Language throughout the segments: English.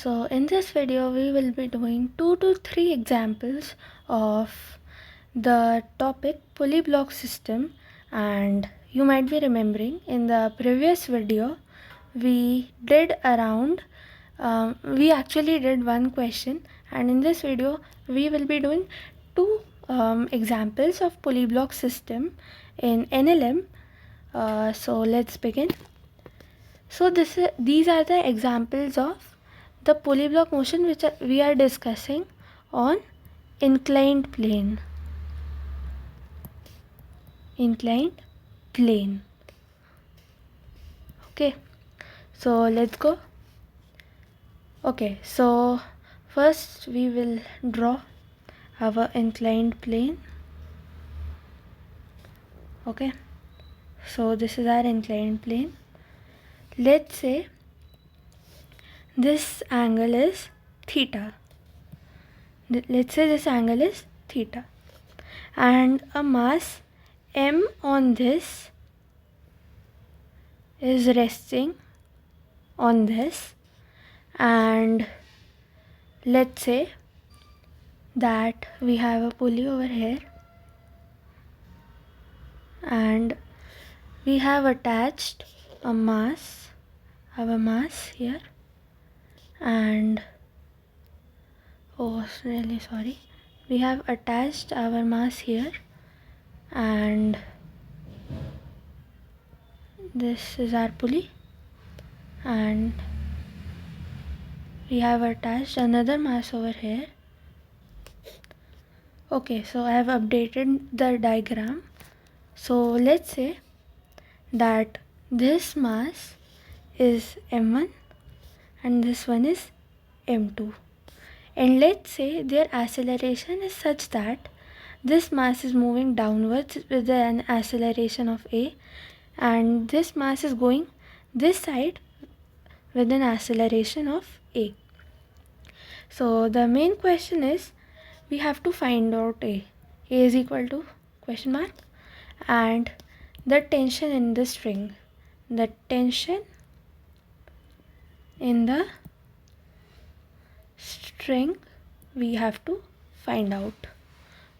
So in this video we will be doing 2 to 3 examples of the topic pulley block system, and you might be remembering in the previous video we did we actually did one question, and in this video we will be doing two examples of pulley block system in NLM. So let's begin. So these are the examples of the pulley block motion which we are discussing on inclined plane. Okay, so let's go. Okay, so first we will draw our inclined plane. Okay, so this is our inclined plane. Let's say this angle is theta. Let's say this angle is theta, and a mass m on this is resting on this, and let's say that we have a pulley over here and we have attached our mass here, and we have attached our mass here, and this is our pulley, and we have attached another mass over here. Okay, so I have updated the diagram. So let's say that this mass is m1 and this one is m2, and let's say their acceleration is such that this mass is moving downwards with an acceleration of a, and this mass is going this side with an acceleration of a. So the main question is we have to find out a is equal to question mark and the tension in the string. The tension in the string we have to find out.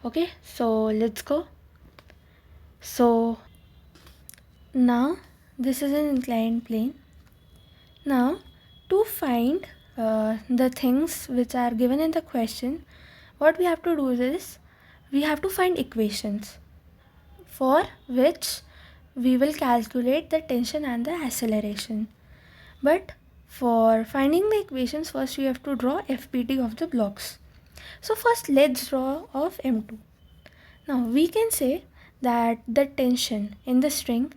Okay, so let's go. So now this is an inclined plane. Now to find the things which are given in the question, what we have to do is we have to find equations for which we will calculate the tension and the acceleration. But for finding the equations, first we have to draw FPT of the blocks. So first let's draw of M2. Now we can say that the tension in the string,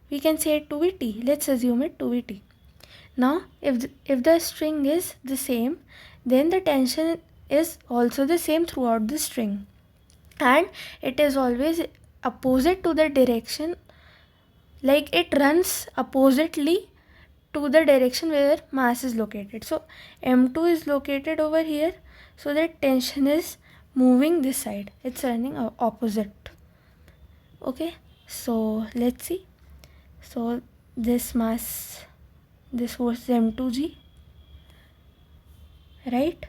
we can say it to be T. Let's assume it to be T. Now if the string is the same, then the tension is also the same throughout the string, and it is always opposite to the direction, like it runs oppositely to the direction where mass is located. So M2 is located over here, so that tension is moving this side, it's running opposite. Okay, so let's see. So this mass, this was M2G, right?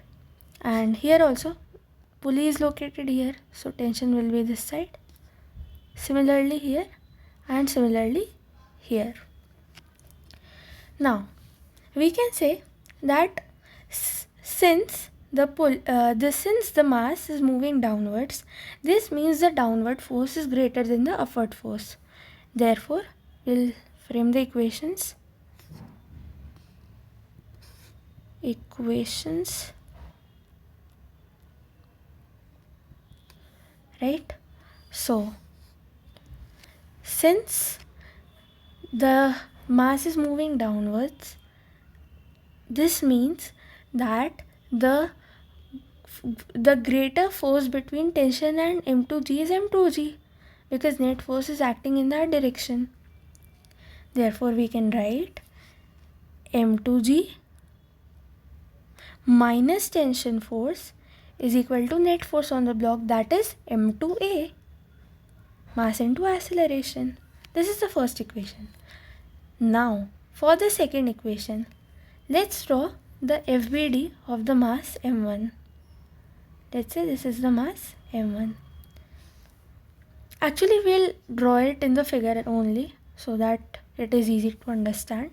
And here also pulley is located here, so tension will be this side. Similarly here and similarly here. Now we can say that since the mass is moving downwards, this means the downward force is greater than the upward force. Therefore we'll frame the equations. Right? So since the mass is moving downwards, this means that the greater force between tension and M2G is M2G, because net force is acting in that direction. Therefore we can write M2G minus tension force is equal to net force on the block, that is M2A, mass into acceleration. This is the first equation. Now for the second equation, let's draw the FBD of the mass m1. Let's say this is the mass m1. Actually, we'll draw it in the figure only so that it is easy to understand.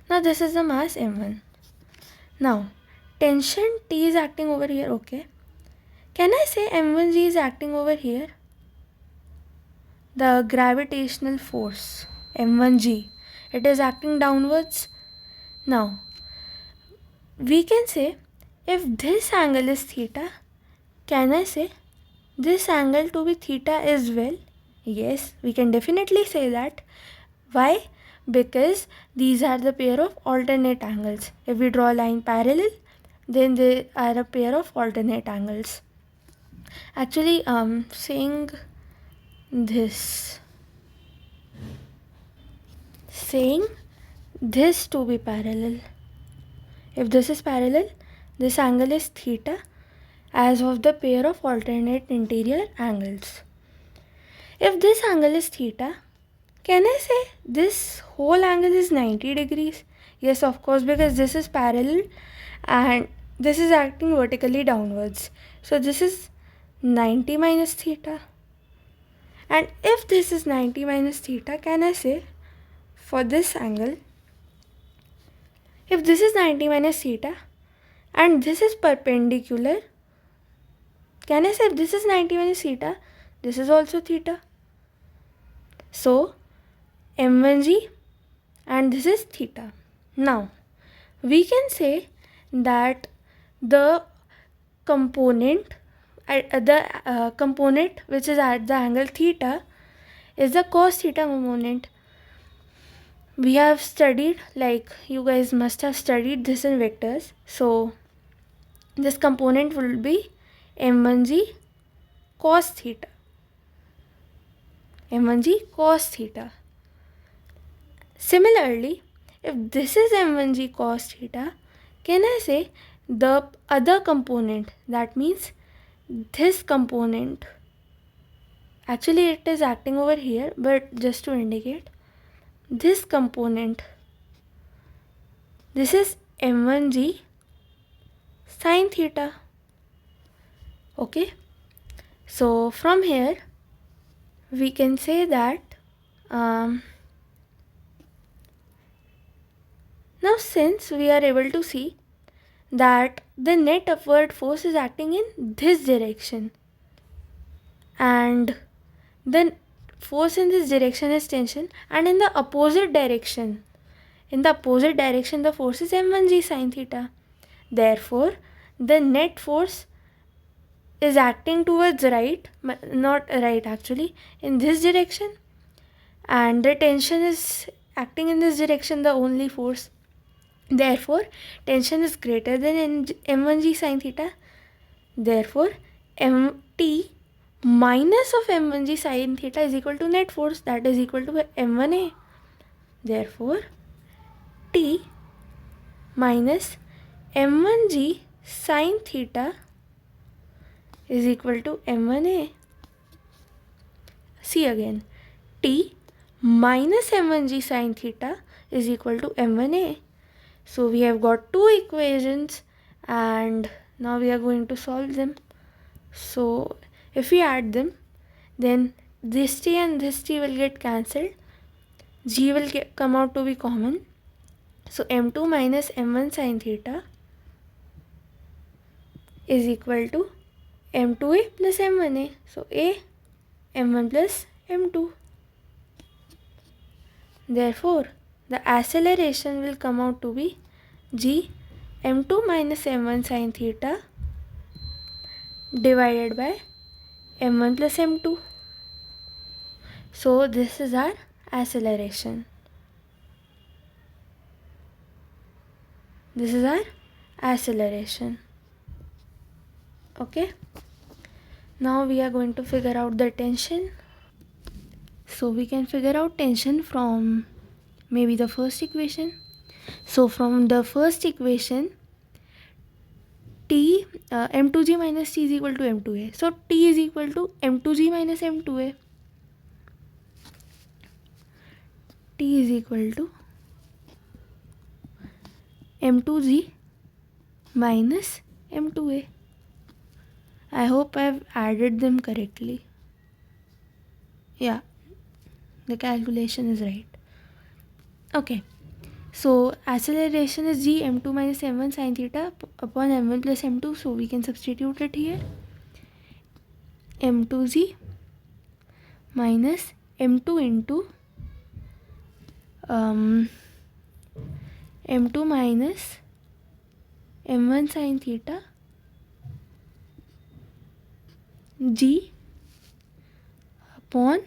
Now this is the mass m1. Now tension T is acting over here, okay. Can I say m1g is acting over here? The gravitational force m1g, it is acting downwards. Now we can say if this angle is theta, can I say this angle to be theta as well? Yes, we can definitely say that. Why? Because these are the pair of alternate angles. If we draw a line parallel, then they are a pair of alternate angles. Actually, saying this to be parallel. If this is parallel, this angle is theta as of the pair of alternate interior angles. If this angle is theta, can I say this whole angle is 90 degrees? Yes, of course, because this is parallel and this is acting vertically downwards. So this is 90 minus theta. And if this is 90 minus theta, can I say for this angle, if this is 90 minus theta and this is perpendicular, can I say if this is 90 minus theta, this is also theta. So m1g and this is theta. Now we can say that the component which is at the angle theta is the cos theta component. We have studied, like you guys must have studied this in vectors. So this component will be m1g cos theta. m1g cos theta. Similarly, if this is m1g cos theta, can I say the other component, that means this component, actually it is acting over here, but just to indicate, this component, this is m1g sin theta. Okay, so from here we can say that now since we are able to see that the net upward force is acting in this direction and the force in this direction is tension, and in the opposite direction the force is m1g sin theta. Therefore the net force is acting towards right, not right actually, in this direction, and the tension is acting in this direction, the only force. Therefore tension is greater than m1g sin theta. Therefore mt minus of m1g sin theta is equal to net force, that is equal to m1a. Therefore T minus m1g sin theta is equal to m1a. See again, T minus m1g sin theta is equal to m1a. So we have got two equations and now we are going to solve them. So if we add them, then this t and this t will get cancelled. G will come out to be common. So m2 minus m1 sin theta is equal to m2a plus m1a. So a m1 plus m2. Therefore the acceleration will come out to be g m2 minus m1 sin theta divided by m1 plus m2. So this is our acceleration. This is our acceleration. Okay. Now we are going to figure out the tension. So we can figure out tension from maybe the first equation. So from the first equation, T m2g minus t is equal to m2a. So T is equal to m2g minus m2a. T is equal to m2g minus m2a. I hope I've added them correctly. Yeah, the calculation is right. Okay, so acceleration is g m2 minus m1 sine theta upon m1 plus m2. So we can substitute it here. m2g minus m2 into m2 minus m1 sine theta g upon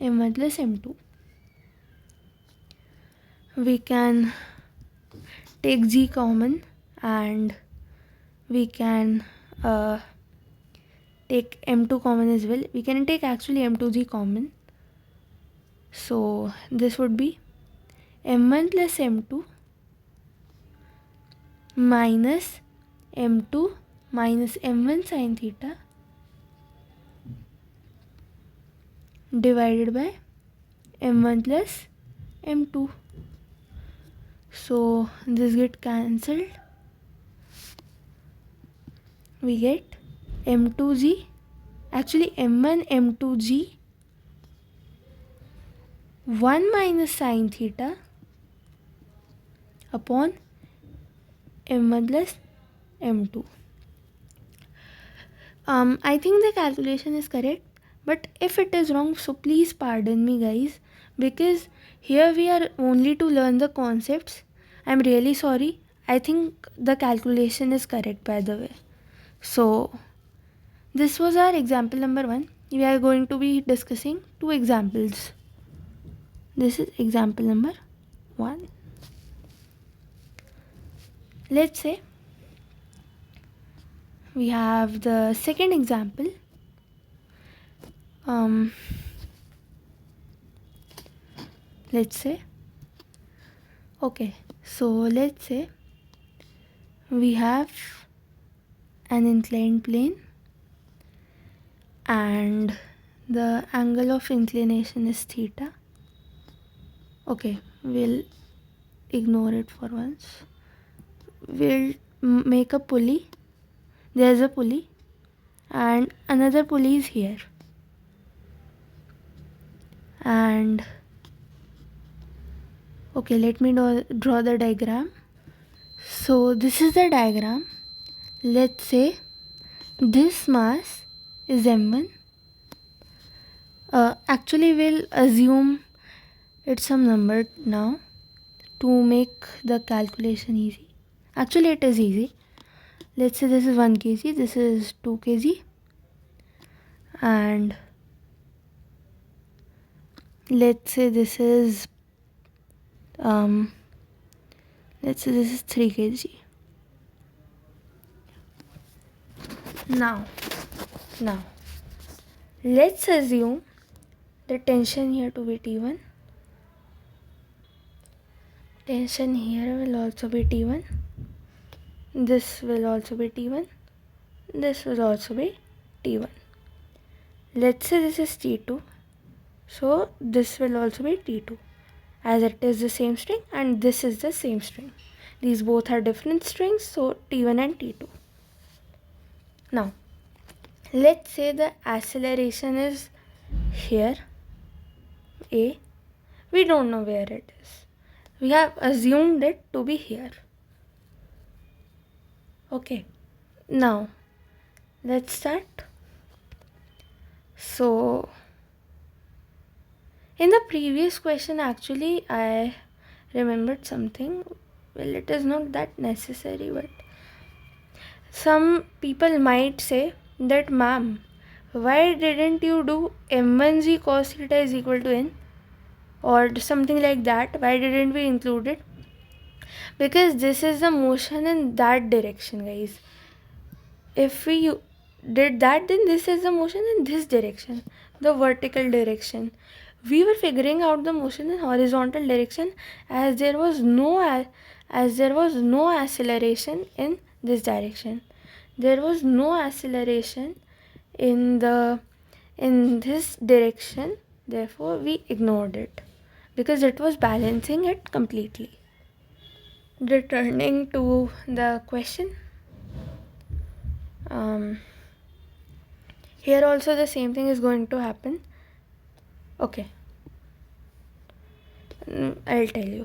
m1 plus m2. We can take g common and we can take m2 common as well. We can take actually m2g common. So this would be m1 plus m2 minus m2 minus m1 sine theta divided by m1 plus m2. So this get cancelled. We get m2g, actually m1 m2g 1 minus sine theta upon m1 plus m2. I think the calculation is correct, but if it is wrong, so please pardon me guys, because here we are only to learn the concepts. I'm really sorry. I think the calculation is correct, by the way. So this was our example number 1. We are going to be discussing 2 examples. This is example number 1. Let's say we have the second example. Let's say, okay, so let's say we have an inclined plane and the angle of inclination is theta. Okay, we'll ignore it for once. We'll make a pulley. There's a pulley and another pulley is here, and okay, let me draw the diagram. So this is the diagram. Let's say this mass is m1. Actually we'll assume it's some number now to make the calculation easy. Actually it is easy. Let's say this is 1 kg, this is 2 kg, and let's say this is 3 kg. Now let's assume the tension here to be T1. Tension here will also be T1. This will also be T1. This will also be T1. Let's say this is T2. So this will also be T2, as it is the same string and this is the same string. These both are different strings, so T1 and T2. Now let's say the acceleration is here, A. We don't know where it is. We have assumed it to be here. Okay, now let's start. So in the previous question, actually I remembered something. Well, it is not that necessary, but some people might say that, ma'am, why didn't you do m1g cos theta is equal to n, or something like that? Why didn't we include it? Because this is the motion in that direction, guys. If we did that, then this is the motion in this direction, the vertical direction. We were figuring out the motion in horizontal direction, as there was no acceleration in this direction. There was no acceleration in this direction. Therefore we ignored it, because it was balancing it completely. Returning to the question, here also the same thing is going to happen. Okay, I'll tell you.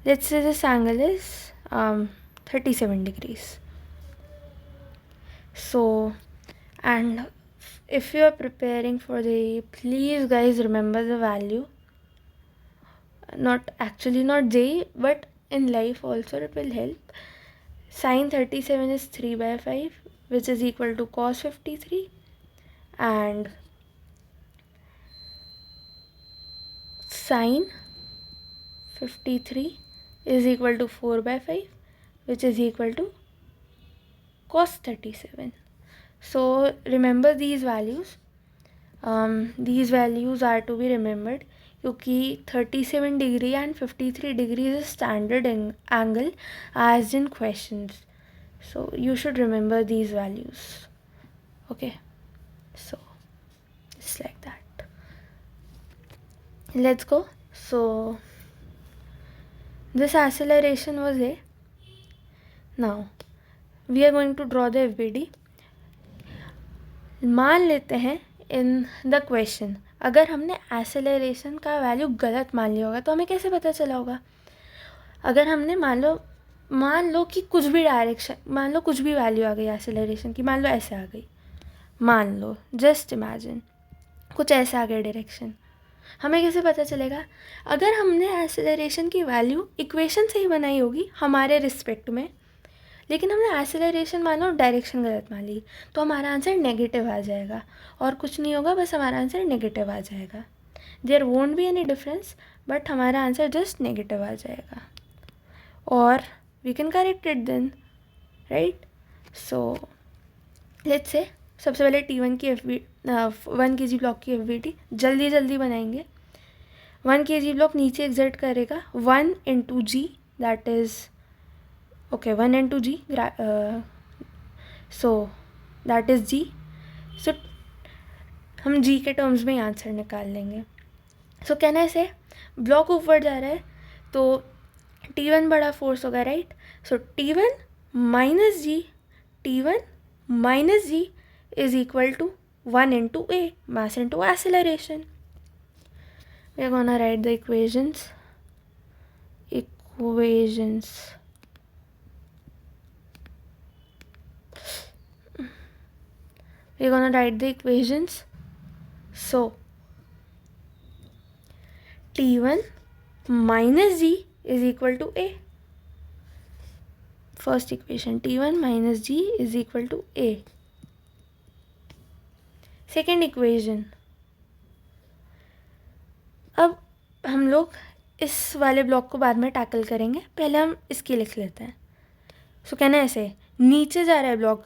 Let's say this angle is 37 degrees. So, and if you are preparing for the, please guys remember the value. Not J, but in life also it will help. Sine 37 is 3 by 5, which is equal to cos 53, and sine 53 is equal to 4 by 5, which is equal to cos 37. So remember these values. These values are to be remembered क्योंकि 37 degree and 53 degree is a standard angle asked in questions. So you should remember these values. Okay, so it's like that. Let's go. So this acceleration was A. Now we are going to draw the FBD. मान लेते हैं in the question अगर हमने acceleration का value गलत मान लिया होगा तो हमें कैसे पता चला होगा. अगर हमने मान लो कि कुछ भी डायरेक्शन, मान लो कुछ भी वैल्यू आ गई एक्सेलरेशन की, मान लो ऐसे आ गई, मान लो जस्ट इमेजिन कुछ ऐसे आ गया डायरेक्शन, हमें कैसे पता चलेगा. अगर हमने एक्सेलरेशन की वैल्यू इक्वेशन से ही बनाई होगी हमारे रिस्पेक्ट में, लेकिन हमने एक्सेलरेशन मानो डायरेक्शन गलत मान ली, तो हमारा आंसर नेगेटिव आ जाएगा और कुछ नहीं होगा, बस हमारा आंसर नेगेटिव आ जाएगा. There won't be any difference, but हमारा आंसर जस्ट नेगेटिव आ जाएगा और we can correct it then, right. So let's say सबसे पहले T1 की 1 kg ब्लॉक की FBD जल्दी बनाएंगे. 1 kg ब्लॉक नीचे एग्जर्ट करेगा 1 into G, that is okay 1 into G, so that is G. so हम G के टर्म्स में आंसर निकाल लेंगे. सो कहना ऐसे ब्लॉक ऊपर जा रहा है तो T1 बड़ा फोर्स होगा, right. So T1 minus G is equal to 1 into A, mass into acceleration. We are gonna write the equations. We're gonna write the equations. So T1 minus G is equal to A. First equation, T1 minus G is equal to A. Second equation, अब हम लोग इस वाले block को बाद में tackle करेंगे, पहले हम इसकी लिख लेते हैं. सो कहना ऐसे नीचे जा रहा है ब्लॉक,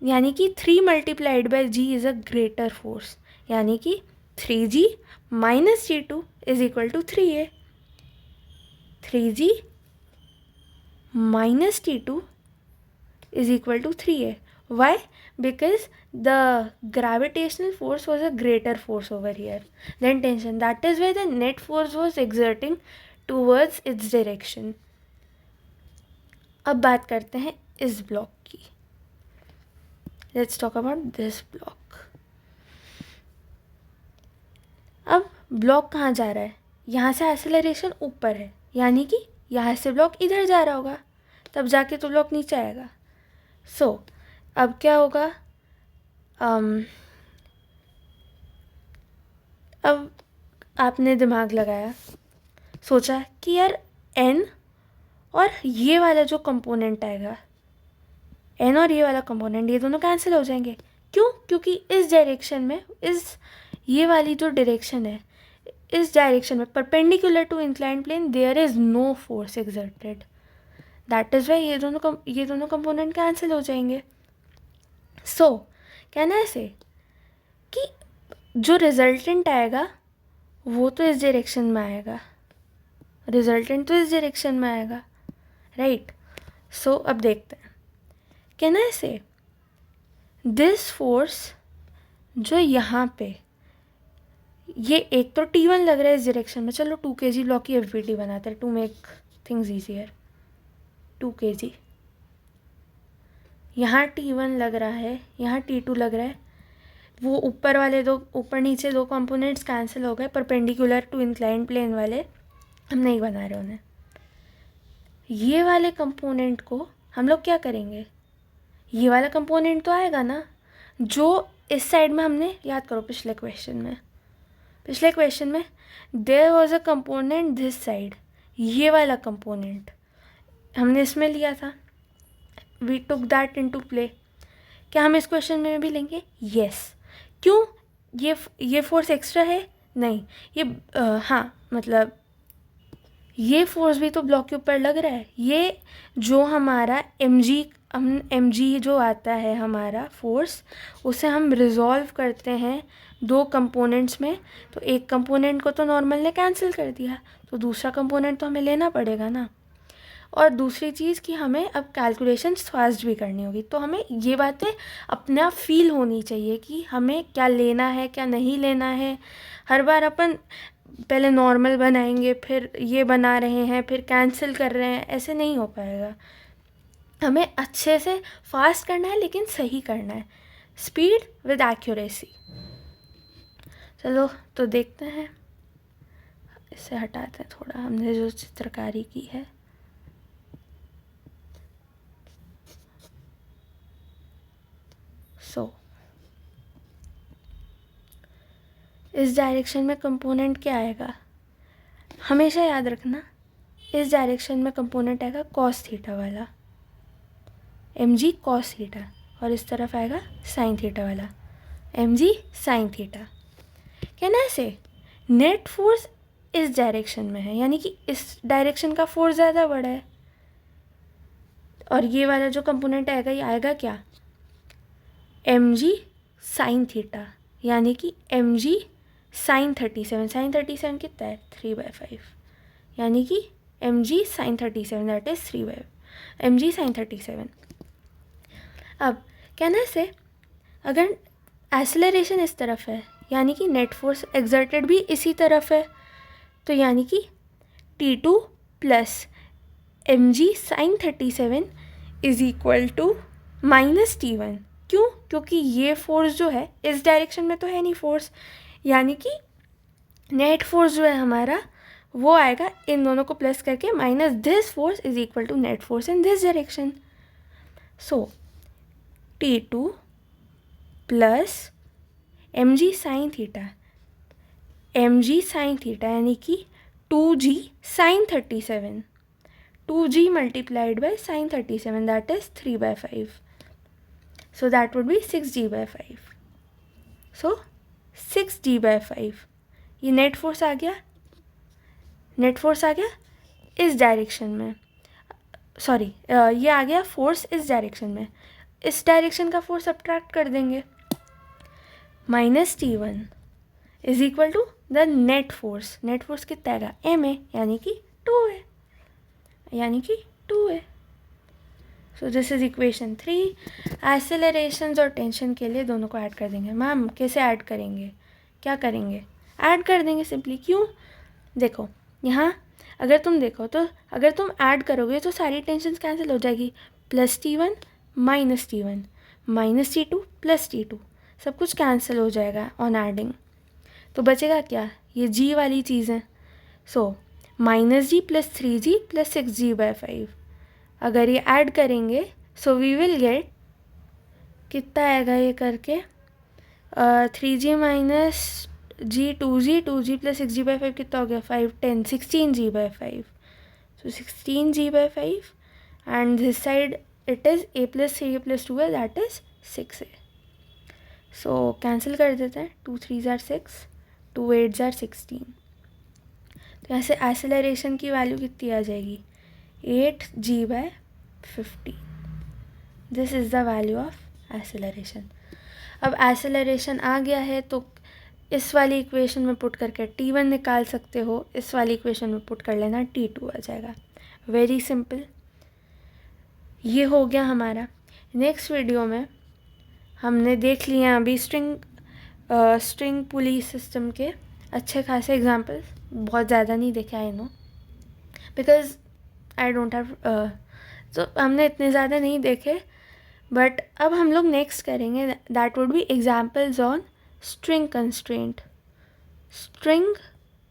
यानी कि 3 multiplied by G is a greater force, यानी कि 3G minus G2 is equal to 3A. 3G minus T2 is equal to 3A. Why? Because the gravitational force was a greater force over here than tension. That is why the net force was exerting towards its direction. अब बात करते हैं इस block की. Let's talk about this block. अब block कहाँ जा रहा है, यहाँ से एक्सेलरेशन ऊपर है, यानी कि यहाँ से ब्लॉक इधर जा रहा होगा, तब जाके तो ब्लॉक नीचे आएगा. सो अब क्या होगा, अब आपने दिमाग लगाया, सोचा कि यार n और ये वाला जो कंपोनेंट आएगा, n और ये वाला कंपोनेंट, ये दोनों कैंसिल हो जाएंगे. क्यों? क्योंकि इस डायरेक्शन में, ये वाली जो डायरेक्शन है, इस डायरेक्शन में perpendicular to inclined plane there is no force exerted. That is why ये दोनों कंपोनेंट कैंसिल हो जाएंगे. सो कहना ऐसे कि जो रिजल्टेंट आएगा वो तो इस डायरेक्शन में आएगा, राइट. सो अब देखते हैं, कहना ऐसे दिस फोर्स जो यहाँ पे ये एक तो T1 लग रहा है इस डायरेक्शन में, चलो 2 kg ब्लॉक की FBT बनाते हैं to make things easier. 2 kg, यहाँ T1 लग रहा है, यहाँ T2 लग रहा है, वो ऊपर वाले दो, ऊपर नीचे दो कंपोनेंट्स कैंसिल हो गए, परपेंडिकुलर टू इंक्लाइंड प्लेन वाले हम नहीं बना रहे उन्हें। ये वाले कंपोनेंट को हम लोग क्या करेंगे, ये वाला कंपोनेंट तो आएगा ना जो इस साइड में हमने, याद करो पिछले क्वेश्चन में there was a component this side, ये वाला कंपोनेंट हमने इसमें लिया था, we took that into play. क्या हम इस क्वेश्चन में भी लेंगे? यस। क्यों? ये फोर्स एक्स्ट्रा है? नहीं, ये हाँ मतलब ये फोर्स भी तो ब्लॉक के ऊपर लग रहा है। ये जो हमारा एम जी जो आता है हमारा फोर्स, उसे हम रिजॉल्व करते हैं दो कंपोनेंट्स में, तो एक कंपोनेंट को तो नॉर्मल ने कैंसिल कर दिया, तो दूसरा कंपोनेंट तो हमें लेना पड़ेगा ना। और दूसरी चीज़ कि हमें अब कैलकुलेशंस फास्ट भी करनी होगी, तो हमें ये बातें अपना फील होनी चाहिए कि हमें क्या लेना है क्या नहीं लेना है। हर बार अपन पहले नॉर्मल बनाएंगे, फिर ये बना रहे हैं, फिर कैंसिल कर रहे हैं, ऐसे नहीं हो पाएगा। हमें अच्छे से फास्ट करना है लेकिन सही करना है, स्पीड विद एक्यूरेसी। चलो तो देखते हैं, इसे हटाते हैं थोड़ा, हमने जो चित्रकारी की है। इस डायरेक्शन में कंपोनेंट क्या आएगा, हमेशा याद रखना, इस डायरेक्शन में कंपोनेंट आएगा कॉस थीटा वाला, mg कॉस थीटा, और इस तरफ आएगा साइन थीटा वाला, mg साइन थीटा। कहना ऐसे, नेट फोर्स इस डायरेक्शन में है, यानी कि इस डायरेक्शन का फोर्स ज़्यादा बड़ा है, और ये वाला जो कंपोनेंट आएगा ये आएगा क्या, mg साइन थीटा, यानी कि mg साइन 37, साइन 37 कितना है 3/5, यानी कि mg sine 37 that is 3/5 mg sine 37। अब कहना से अगर एक्सेलरेशन इस तरफ है, यानी कि नेट फोर्स एक्सर्टेड भी इसी तरफ है, तो यानी कि T2 plus mg sine 37 is equal to minus T1। क्यों? क्योंकि ये फोर्स जो है इस डायरेक्शन में तो है नहीं फोर्स, यानी कि नेट फोर्स जो है हमारा वो आएगा इन दोनों को प्लस करके, minus this force is equal to net force in this direction. So T2 plus mg sine theta, mg sine theta यानी कि 2g sine 37, 2g multiplied by sine 37 that is 3/5, so that would be 6g/5, so 6g/5। ये net force आ गया, net force आ गया इस direction में, sorry ये आ गया force इस डायरेक्शन में, इस डायरेक्शन का फोर्स सब्ट्रैक्ट कर देंगे, minus T1 is equal to the net force. Net force कितना आएगा m है, यानी कि 2 है, यानी कि 2 है। So this is equation 3। एक्सेलरेशंस और टेंशन के लिए दोनों को ऐड कर देंगे। मैम कैसे ऐड करेंगे, क्या करेंगे, ऐड कर देंगे सिंपली। क्यों? देखो यहाँ अगर तुम देखो तो अगर तुम ऐड करोगे तो सारी टेंशन कैंसिल हो जाएगी, plus T1 minus T1 minus T2 plus T2, सब कुछ कैंसिल हो जाएगा ऑन एडिंग। तो बचेगा क्या, ये g वाली चीज़ है। सो माइनस जी प्लस 3g प्लस 6g/5, अगर ये ऐड करेंगे सो वी विल गेट, कितना आएगा ये करके, 3g माइनस जी 2g प्लस 6g/5 कितना हो गया 5 10 16g/5, so 16g/5 and this side it is a plus 3a plus 2 है that is 6a। So cancel कर देते हैं, 2 3s are 6, 2 8s are 16। तो ऐसे एक्सेलरेशन की वैल्यू कितनी आ जाएगी 8g/15। This is the value of acceleration. अब एक्सेलरेशन आ गया है तो इस वाली इक्वेशन में पुट करके T1 निकाल सकते हो, इस वाली इक्वेशन में पुट कर लेना T2 आ जाएगा। वेरी सिंपल, ये हो गया हमारा। नेक्स्ट वीडियो में हमने देख लिए अभी स्ट्रिंग पुली सिस्टम के अच्छे खासे एग्जाम्पल्स, बहुत ज़्यादा नहीं देखे I know, because I don't have, तो हमने इतने ज़्यादा नहीं देखे. बट अब हम लोग नेक्स्ट करेंगे, that would be examples on string constraint. String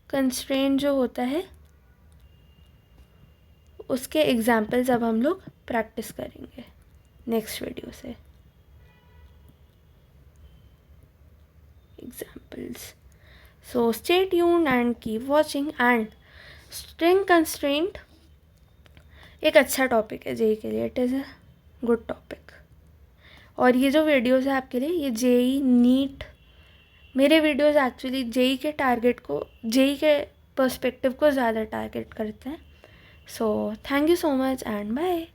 constraint जो होता है उसके एग्जाम्पल्स अब हम लोग प्रैक्टिस करेंगे नेक्स्ट वीडियो से. Examples. So stay tuned and keep watching. And string constraint एक अच्छा टॉपिक है जेई के लिए. It is a good topic. और ये जो वीडियोस है आपके लिए, ये जेई नीट, मेरे वीडियोस एक्चुअली जेई के टारगेट को, जेई के पर्सपेक्टिव को ज़्यादा टारगेट करते हैं. So thank you so much and bye.